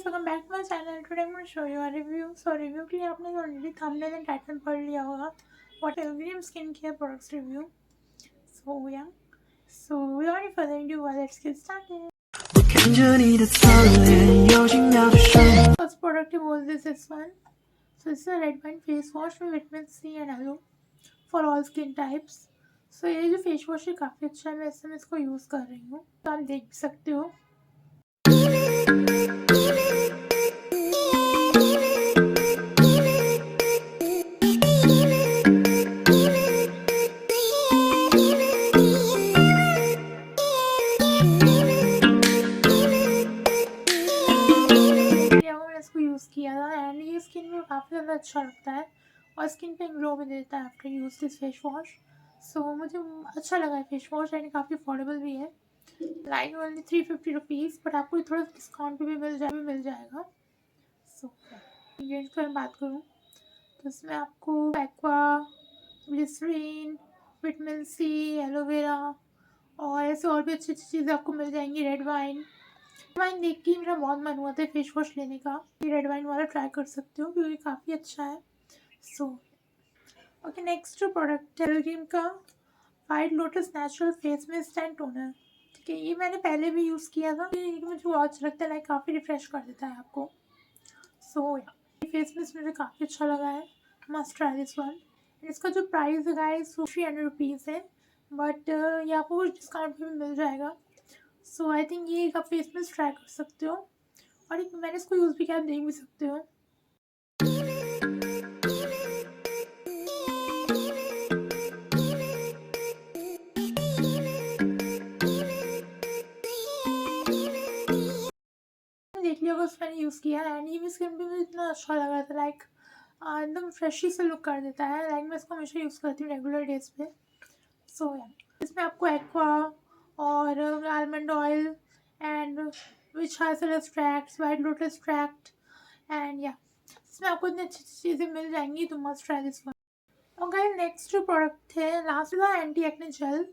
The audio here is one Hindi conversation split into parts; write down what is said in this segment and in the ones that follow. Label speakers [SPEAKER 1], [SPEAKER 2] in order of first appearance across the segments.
[SPEAKER 1] welcome back to my channel. Today I'm going to show you a review. So review के लिए आपने already thumbnail and title पढ़ लिया होगा. What Pilgrim skincare products review. So yeah. So without any further ado, let's get started. First product was this one. So it's a red wine face wash with vitamin C and aloe for all skin types. So ये जो फेस वॉश है काफ़ी अच्छा है. मैं इस समय इसको यूज़ कर रही हूँ, तो आप देख सकते हो. इसको यूज़ किया था एंड ये स्किन में काफ़ी ज़्यादा अच्छा लगता है और स्किन पे ग्लो भी देता है after use this face wash. So मुझे अच्छा लगा है फेस वॉश एंड काफ़ी अफोर्डेबल भी है. लाइक ओनली 350 रुपीज़, बट आपको थोड़ा डिस्काउंट पे भी मिल जाएगा. सो इंग्रेडिएंट्स की बात करूँ तो इसमें आपको aqua, glycerin, vitamin C, aloe vera और ऐसे और भी अच्छी अच्छी चीज़ें आपको मिल जाएंगी. रेड वाइन देख के मेरा बहुत मन हुआ था फेस वॉश लेने का. ये रेड वाइन वाला ट्राई कर सकते हो क्योंकि काफ़ी अच्छा है. सो ओके, नेक्स्ट प्रोडक्ट है पिलग्रिम का white lotus natural face mist and toner. ठीक है, ये मैंने पहले भी यूज़ किया था. ये मुझे बहुत अच्छा लगता है, लाइक काफ़ी रिफ्रेश कर देता है आपको. सो ये फेस मिस्ट मुझे काफ़ी अच्छा लगा है. Must try this one. इसका जो प्राइस है गाइस वो 300 रुपीज़ है, बट ये आपको कुछ डिस्काउंट भी मिल जाएगा. सो आई थिंक ये आप फेस मिस्ट ट्राई कर सकते हो और एक मैंने इसको यूज़ भी किया, आप देख भी सकते हो. देख लिया बस मैंने यूज़ किया एंड ये स्किन पे मुझे इतना अच्छा लगा था. लाइक एकदम फ्रेशी से लुक कर देता है. लाइक मैं इसको हमेशा यूज़ करती हूँ रेगुलर डेज पे. सो या इसमें आपको एक्वा और आलमंड ऑयल एंड विच हासल extract, white lotus extract and या इसमें आपको इतनी अच्छी अच्छी चीज़ें मिल जाएंगी. तो मस्ट ट्राई दिस वन. और गाइस नेक्स्ट जो प्रोडक्ट है लास्ट वाला एंटी एक्ने जेल.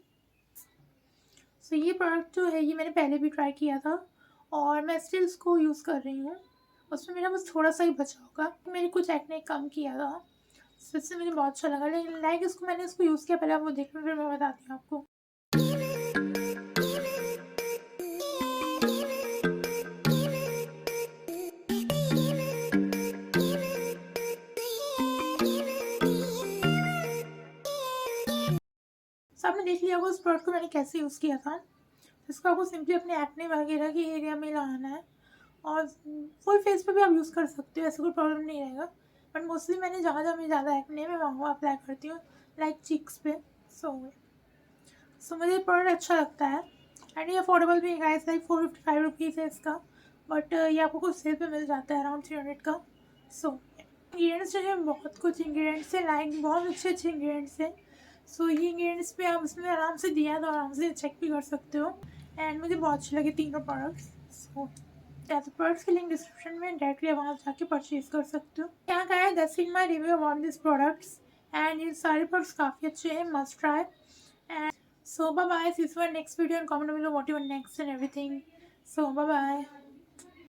[SPEAKER 1] सो ये प्रोडक्ट जो है ये मैंने पहले भी ट्राई किया था और मैं स्टिल इसको यूज़ कर रही हूँ. उसमें मेरा बस थोड़ा सा ही बचा होगा. मैंने कुछ एक्ने कम किया था, so इससे मुझे बहुत अच्छा लगा. लेकिन लाइक मैंने इसको यूज़ किया, पहले आप वो देख लो फिर मैं बताती हूँ आपको. तो आपने देख लिया होगा उस प्रोडक्ट को मैंने कैसे यूज़ किया था. इसको आपको सिंपली अपने एक्ने वगैरह के एरिया में लगाना है और फुल फेस पे भी आप यूज़ कर सकते हो, ऐसा कोई प्रॉब्लम नहीं रहेगा. बट मोस्टली मैंने जहाँ जहाँ मैं ज़्यादा एक्ने में वहाँ अप्लाई करती हूँ, लाइक चिक्स पे. सो मुझे प्रोडक्ट अच्छा लगता है एंड ये अफोर्डेबल भी है गाइस. लाइक 455 रुपीज़ है इसका, बट ये आपको कुछ सेल पे मिल जाता है अराउंड 300 का. सो इंग्रीडियंट्स जो है बहुत कुछ इंग्रीडियंट्स है, लाइक बहुत अच्छे इंग्रीडियंट्स हैं. सो ये इंग्रीडियंट्स पे आप इसमें आराम से दिया तो आराम से चेक भी कर सकते हो एंड मुझे बहुत अच्छे लगे तीनों प्रोडक्ट्स. सो तो प्रोडक्ट्स की लिंक डिस्क्रिप्शन में डायरेक्टली वहाँ जाके परचेज कर सकते हो. यहाँ का है that's in my review about this products and ये सारे प्रोडक्ट्स काफ़ी अच्छे हैं, must try. And so bye bye, see you in next video and comment below what you want next and everything. So bye bye.